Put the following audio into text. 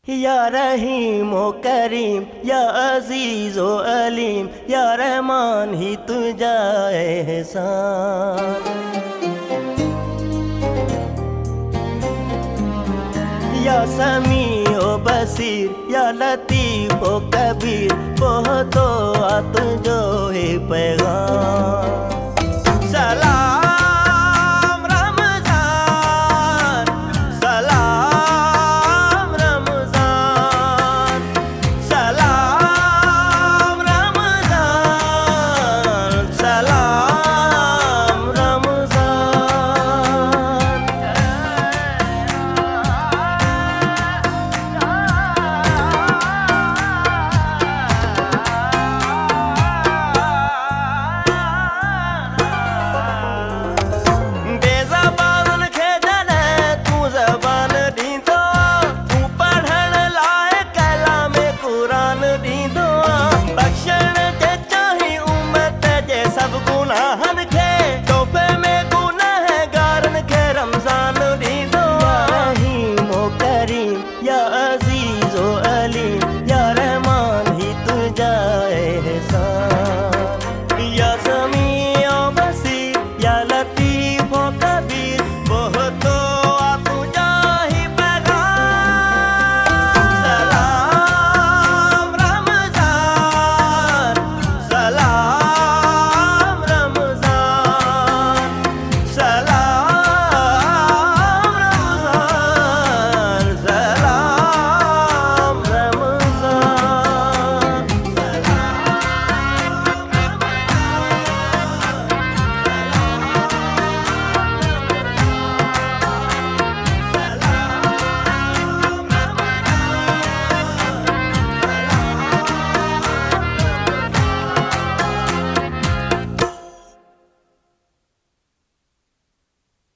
या रहीम ओ करीम या अजीज ओ अलीम या रहमान ही तुझा एहसान। या समी ओ बसीर या लतीफ ओ कबीर पहुँचो आत जो है पैगाम। सलाम रमजान सलाम रमजान सलाम रमजान सलाम रमजान। बेज़बान खे जॾहिं तूं ज़बान ॾींदो तूं पढ़ण लाइ कलाम क़ुरान ॾींदो बख़्शण जे चाहीं उम्मत जे सभु गुनाहनि खे तोहफ़े में गुनहगारनि खे रमज़ान ॾींदो। या रहीम ओ करीम या अज़ीज़